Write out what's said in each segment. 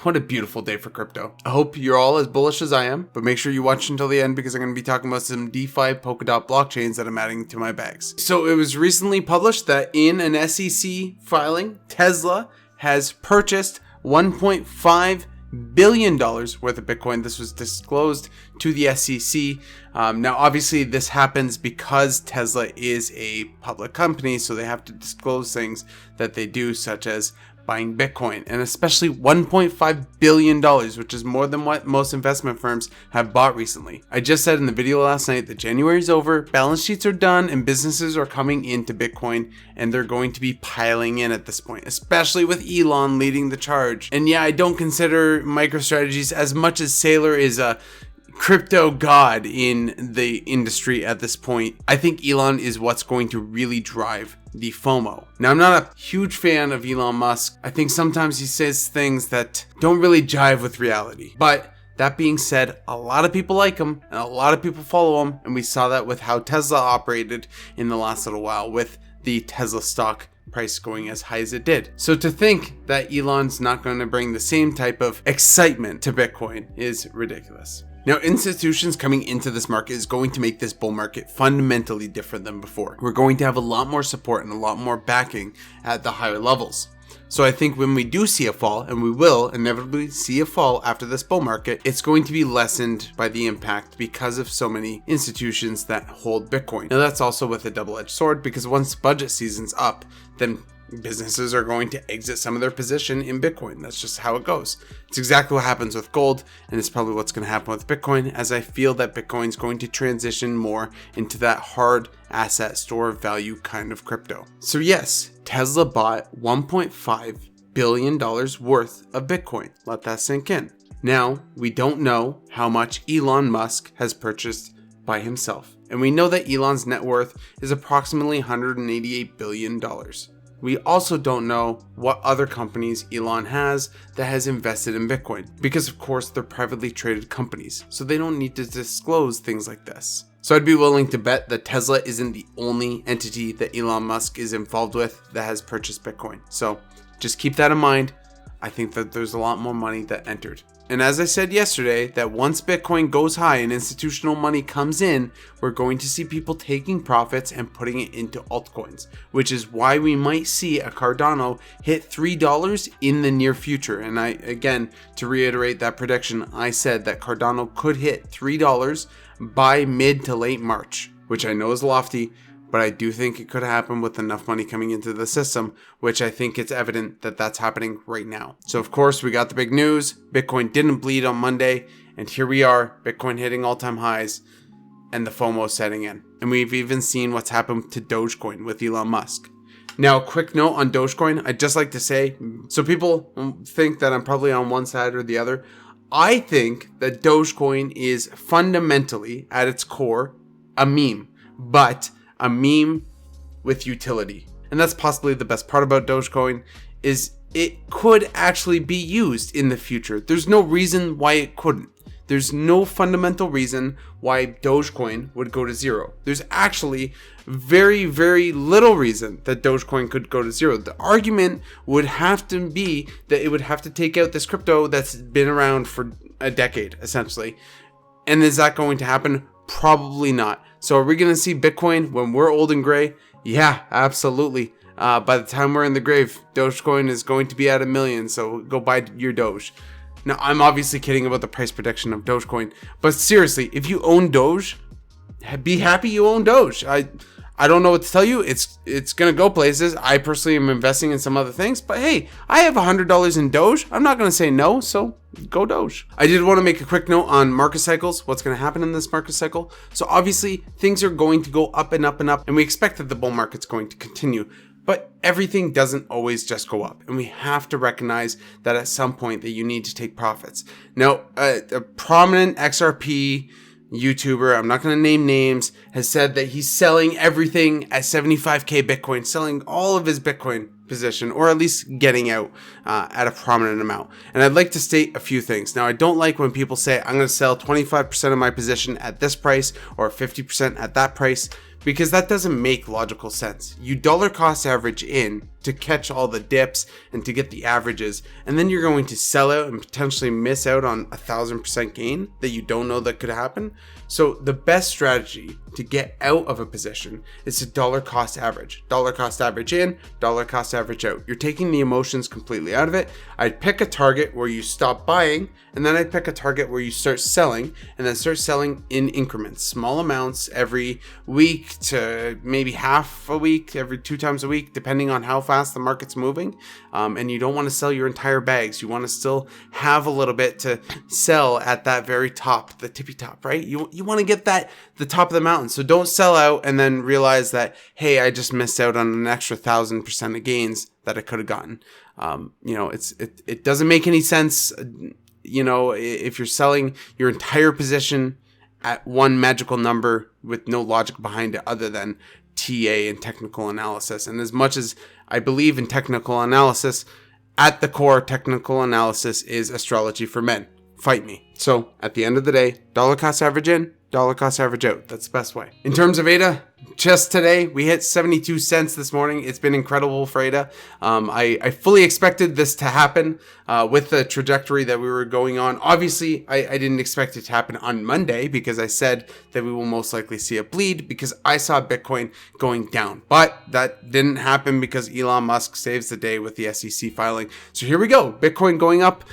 What a beautiful day for crypto. I hope you're all as bullish as I am, but make sure you watch until the end because I'm going to be talking about some DeFi Polkadot blockchains that I'm adding to my bags. So it was recently published that in an SEC filing, Tesla has purchased $1.5 billion worth of Bitcoin. This was disclosed to the SEC. Now, obviously, this happens because Tesla is a public company, so they have to disclose things that they do, such as buying Bitcoin, and especially $1.5 billion, which is more than what most investment firms have bought recently. I just said in the video last night that January is over, balance sheets are done, and businesses are coming into Bitcoin, and they're going to be piling in at this point, especially with Elon leading the charge. And yeah, I don't consider MicroStrategy's, as much as Saylor is a crypto god in the industry at this point, I think Elon is what's going to really drive the FOMO. Now, I'm not a huge fan of Elon Musk. I think sometimes he says things that don't really jive with reality. But that being said, a lot of people like him and a lot of people follow him. And we saw that with how Tesla operated in the last little while with the Tesla stock price going as high as it did. So to think that Elon's not going to bring the same type of excitement to Bitcoin is ridiculous. Now, institutions coming into this market is going to make this bull market fundamentally different than before. We're going to have a lot more support and a lot more backing at the higher levels. So I think when we do see a fall, and we will inevitably see a fall after this bull market, it's going to be lessened by the impact because of so many institutions that hold Bitcoin. Now, that's also with a double-edged sword, because once budget season's up, then businesses are going to exit some of their position in Bitcoin. That's just how it goes. It's exactly what happens with gold, and it's probably what's going to happen with Bitcoin, as I feel that Bitcoin's going to transition more into that hard asset store of value kind of crypto. So yes, Tesla bought $1.5 billion worth of Bitcoin. Let that sink in. Now, we don't know how much Elon Musk has purchased by himself, and we know that Elon's net worth is approximately $188 billion. We also don't know what other companies Elon has that has invested in Bitcoin, because of course they're privately traded companies, so they don't need to disclose things like this. So I'd be willing to bet that Tesla isn't the only entity that Elon Musk is involved with that has purchased Bitcoin. So just keep that in mind. I think that there's a lot more money that entered. And as I said yesterday, that once Bitcoin goes high and institutional money comes in, we're going to see people taking profits and putting it into altcoins, which is why we might see a Cardano hit $3 in the near future. And again, to reiterate that prediction, I said that Cardano could hit $3 by mid to late March, which I know is lofty, but I do think it could happen with enough money coming into the system, which I think it's evident that that's happening right now. So of course, we got the big news. Bitcoin didn't bleed on Monday, and here we are, Bitcoin hitting all-time highs and the FOMO setting in. And we've even seen what's happened to Dogecoin with Elon Musk. Now, quick note on Dogecoin, I'd just like to say, so people think that I'm probably on one side or the other. I think that Dogecoin is fundamentally, at its core, a meme, but a meme with utility. And that's possibly the best part about Dogecoin, is it could actually be used in the future. There's no reason why it couldn't. There's no fundamental reason why Dogecoin would go to zero. There's actually very, very little reason that Dogecoin could go to zero. The argument would have to be that it would have to take out this crypto that's been around for a decade, essentially. And is that going to happen? Probably not. So are we going to see Bitcoin when we're old and gray? Yeah, absolutely. By the time we're in the grave, Dogecoin is going to be at $1 million. So go buy your Doge. Now, I'm obviously kidding about the price prediction of Dogecoin, but seriously, if you own Doge, be happy you own Doge. I don't know what to tell you. It's going to go places. I personally am investing in some other things, but hey, I have $100 in Doge. I'm not going to say no, so go Doge. I did want to make a quick note on market cycles, what's going to happen in this market cycle. So obviously, things are going to go up and up and up, and we expect that the bull market's going to continue. But everything doesn't always just go up, and we have to recognize that at some point that you need to take profits. Now, a prominent XRP YouTuber, I'm not going to name names, has said that he's selling everything at 75k Bitcoin, selling all of his Bitcoin position, or at least getting out at a prominent amount. And I'd like to state a few things. Now, I don't like when people say I'm going to sell 25% of my position at this price or 50% at that price, because that doesn't make logical sense. You dollar cost average in to catch all the dips and to get the averages, and then you're going to sell out and potentially miss out on 1,000% gain that you don't know that could happen. So the best strategy to get out of a position is to dollar cost average in, dollar cost average out. You're taking the emotions completely out of it. I'd pick a target where you stop buying, and then I'd pick a target where you start selling, and then start selling in increments, small amounts every week to maybe half a week, every 2 times a week, depending on how fast the market's moving. And you don't want to sell your entire bags. You want to still have a little bit to sell at that very top, the tippy top, right? You want to get the top of the mountain. So don't sell out and then realize that, hey, I just missed out on an extra 1,000% of gains that I could have gotten. It doesn't make any sense. If you're selling your entire position at one magical number with no logic behind it other than TA and technical analysis. And as much as I believe in technical analysis, at the core, technical analysis is astrology for men. Fight me. So at the end of the day, dollar cost average in, dollar cost average out. That's the best way. In terms of ADA, just today, we hit 72 cents this morning. It's been incredible for ADA. I fully expected this to happen with the trajectory that we were going on. Obviously, I didn't expect it to happen on Monday because I said that we will most likely see a bleed because I saw Bitcoin going down. But that didn't happen because Elon Musk saves the day with the SEC filing. So here we go. Bitcoin going up.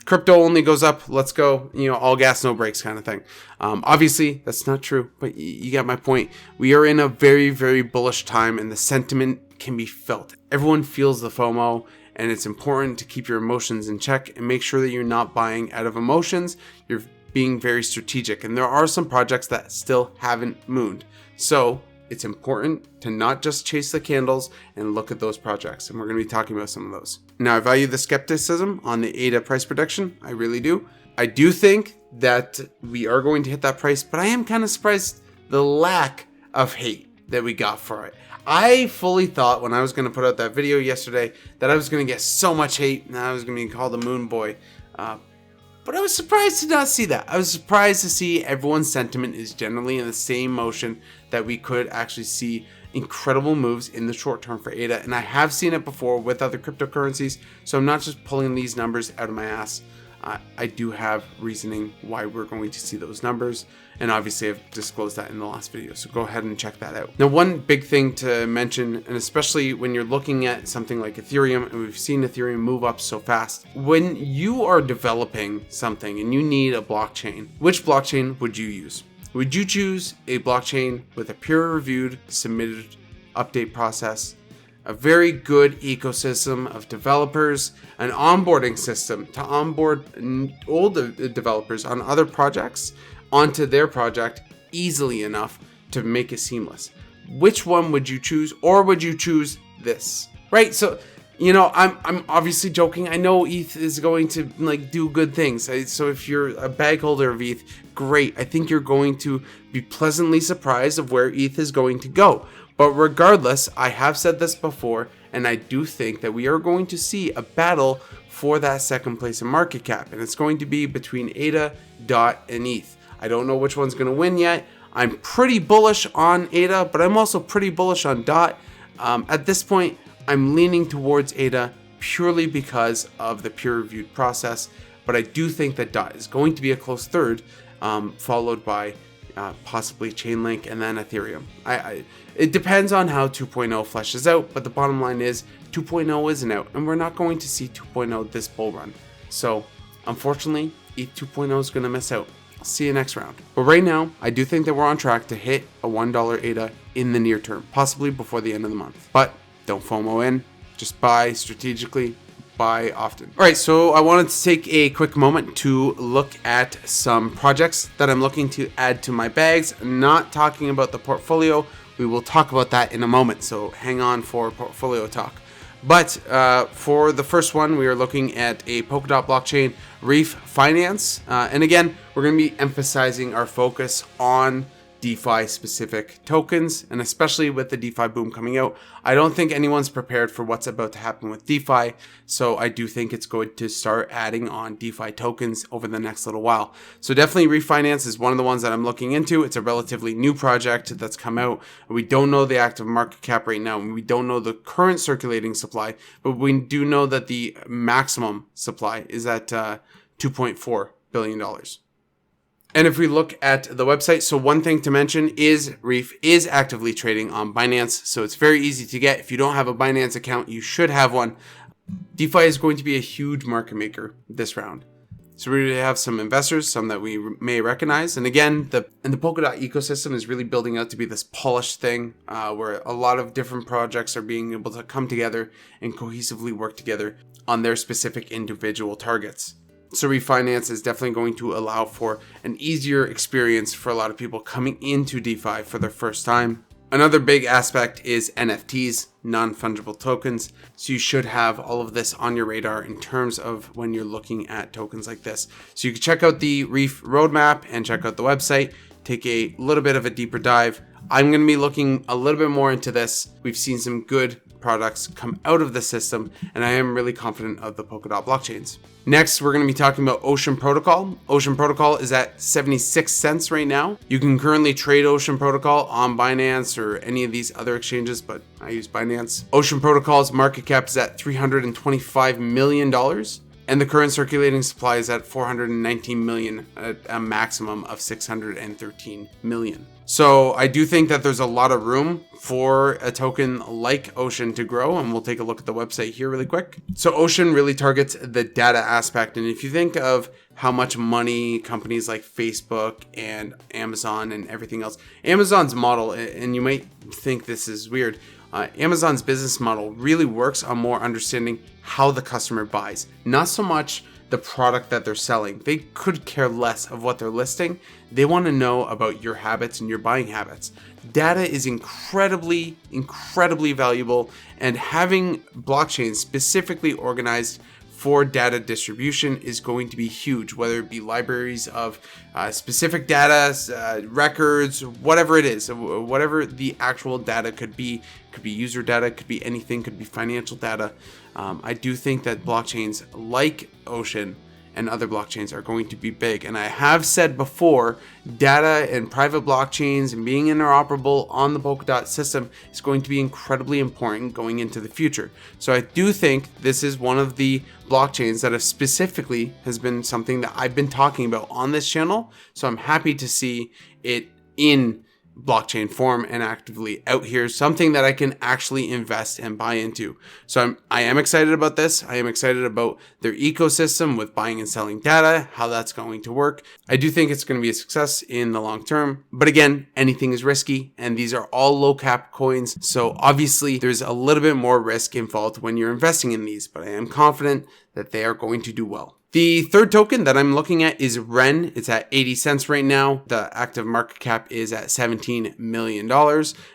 Crypto only goes up. Let's go, all gas, no brakes kind of thing. Obviously, that's not true, but you get my point. We are in a very, very bullish time and the sentiment can be felt. Everyone feels the FOMO, and it's important to keep your emotions in check and make sure that you're not buying out of emotions. You're being very strategic, and there are some projects that still haven't mooned. So it's important to not just chase the candles and look at those projects. And we're going to be talking about some of those. Now, I value the skepticism on the ADA price prediction. I really do. I do think that we are going to hit that price, but I am kind of surprised the lack of hate that we got for it. I fully thought when I was going to put out that video yesterday that I was going to get so much hate and I was going to be called a moon boy. But I was surprised to not see that. I was surprised to see everyone's sentiment is generally in the same motion, that we could actually see incredible moves in the short term for ADA. And I have seen it before with other cryptocurrencies. So I'm not just pulling these numbers out of my ass. I do have reasoning why we're going to see those numbers. And obviously I've disclosed that in the last video. So go ahead and check that out. Now, one big thing to mention, and especially when you're looking at something like Ethereum, and we've seen Ethereum move up so fast, when you are developing something and you need a blockchain, which blockchain would you use? Would you choose a blockchain with a peer-reviewed, submitted update process, a very good ecosystem of developers, an onboarding system to onboard old developers on other projects onto their project easily enough to make it seamless? Which one would you choose, or would you choose this? Right? So, I'm obviously joking. I know ETH is going to do good things. So if you're a bag holder of ETH, great. I think you're going to be pleasantly surprised of where ETH is going to go. But regardless, I have said this before, and I do think that we are going to see a battle for that second place in market cap, and it's going to be between ADA, DOT, and ETH. I don't know which one's going to win yet. I'm pretty bullish on ADA, but I'm also pretty bullish on DOT. At this point, I'm leaning towards ADA purely because of the peer-reviewed process, but I do think that DOT is going to be a close third, followed by possibly Chainlink and then Ethereum. It depends on how 2.0 fleshes out, but the bottom line is 2.0 isn't out, and we're not going to see 2.0 this bull run. So, unfortunately, ETH 2.0 is going to miss out. I'll see you next round. But right now, I do think that we're on track to hit a $1 ADA in the near term, possibly before the end of the month. But don't FOMO in, just buy strategically, buy often. All right, so I wanted to take a quick moment to look at some projects that I'm looking to add to my bags. I'm not talking about the portfolio. We will talk about that in a moment, so hang on for portfolio talk. But for the first one, we are looking at a Polkadot blockchain, Reef Finance. And again, we're going to be emphasizing our focus on DeFi specific tokens, and especially with the DeFi boom coming out, I don't think anyone's prepared for what's about to happen with DeFi. So I do think it's going to start adding on DeFi tokens over the next little while. So definitely Refinance is one of the ones that I'm looking into. It's a relatively new project that's come out. We don't know the active market cap right now, and we don't know the current circulating supply, but we do know that the maximum supply is at $2.4 billion. And if we look at the website, so one thing to mention is Reef is actively trading on Binance. So it's very easy to get. If you don't have a Binance account, you should have one. DeFi is going to be a huge market maker this round. So we have some investors, some that we may recognize. And again, the Polkadot ecosystem is really building out to be this polished thing where a lot of different projects are being able to come together and cohesively work together on their specific individual targets. So Refinance is definitely going to allow for an easier experience for a lot of people coming into DeFi for their first time. Another big aspect is NFTs, non-fungible tokens. So you should have all of this on your radar in terms of when you're looking at tokens like this. So you can check out the Reef roadmap and check out the website, take a little bit of a deeper dive. I'm going to be looking a little bit more into this. We've seen some good products come out of the system, and I am really confident of the Polkadot blockchains. Next, we're going to be talking about Ocean Protocol. Ocean Protocol is at 76 cents right now. You can currently trade Ocean Protocol on Binance or any of these other exchanges, but I use Binance. Ocean Protocol's market cap is at $325 million. And the current circulating supply is at 419 million, at a maximum of 613 million. So I do think that there's a lot of room for a token like Ocean to grow, and we'll take a look at the website here really quick. So Ocean really targets the data aspect, and if you think of how much money companies like Facebook and Amazon and everything else, Amazon's model, and you might think this is weird, Amazon's business model really works on more understanding how the customer buys, not so much the product that they're selling. They could care less of what they're listing. They want to know about your habits and your buying habits. Data is incredibly valuable, and having blockchains specifically organized for data distribution is going to be huge, whether it be libraries of specific data, records, whatever it is, whatever the actual data could be user data, could be anything, could be financial data. I do think that blockchains like Ocean and other blockchains are going to be big. And I have said before, data and private blockchains and being interoperable on the Polkadot system is going to be incredibly important going into the future. So I do think this is one of the blockchains that specifically has been something that I've been talking about on this channel. So I'm happy to see it in blockchain form and actively out here, something that I can actually invest and buy into. So I am excited about this. I am excited about their ecosystem with buying and selling data, how that's going to work. I do think it's going to be a success in the long term, but again, anything is risky, and these are all low cap coins. So obviously there's a little bit more risk involved when you're investing in these, but I am confident that they are going to do well. The third token that I'm looking at is REN. It's at 80 cents right now. The active market cap is at $17 million.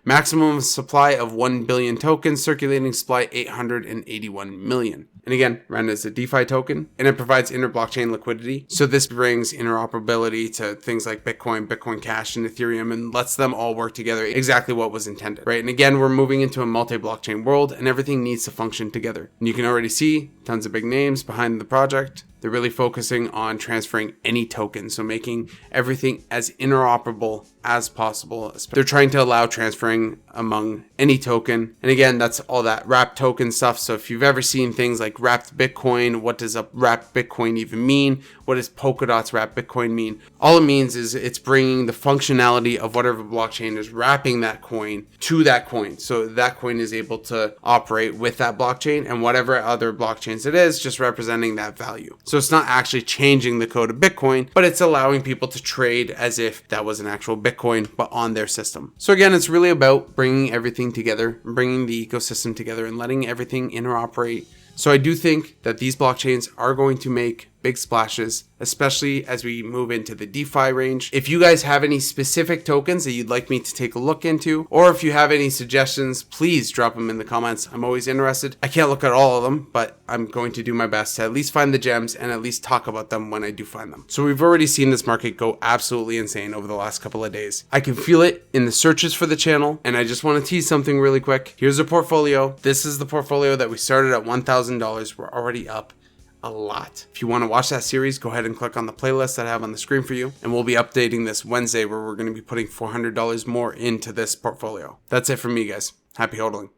Maximum supply of 1 billion tokens. Circulating supply 881 million. And again, REN is a DeFi token, and it provides inter-blockchain liquidity. So this brings interoperability to things like Bitcoin, Bitcoin Cash, and Ethereum, and lets them all work together exactly what was intended, right? And again, we're moving into a multi-blockchain world, and everything needs to function together. And you can already see tons of big names behind the project. They're really focusing on transferring any token, so making everything as interoperable as possible. They're trying to allow transferring among any token. And again, that's all that wrapped token stuff. So if you've ever seen things like wrapped Bitcoin, what does a wrapped Bitcoin even mean? What does Polkadot's wrapped Bitcoin mean? All it means is it's bringing the functionality of whatever blockchain is wrapping that coin to that coin. So that coin is able to operate with that blockchain, and whatever other blockchains it is, just representing that value. So it's not actually changing the code of Bitcoin, but it's allowing people to trade as if that was an actual Bitcoin, but on their system. So again, it's really about bringing everything together, bringing the ecosystem together, and letting everything interoperate. So I do think that these blockchains are going to make big splashes, especially as we move into the DeFi range. If you guys have any specific tokens that you'd like me to take a look into, or if you have any suggestions, please drop them in the comments. I'm always interested. I can't look at all of them, but I'm going to do my best to at least find the gems and at least talk about them when I do find them. So we've already seen this market go absolutely insane over the last couple of days. I can feel it in the searches for the channel, and I just want to tease something really quick. Here's a portfolio. This is the portfolio that we started at $1,000. We're already up a lot. If you want to watch that series, go ahead and click on the playlist that I have on the screen for you, and we'll be updating this Wednesday where we're going to be putting $400 more into this portfolio. That's it from me, guys. Happy hodling.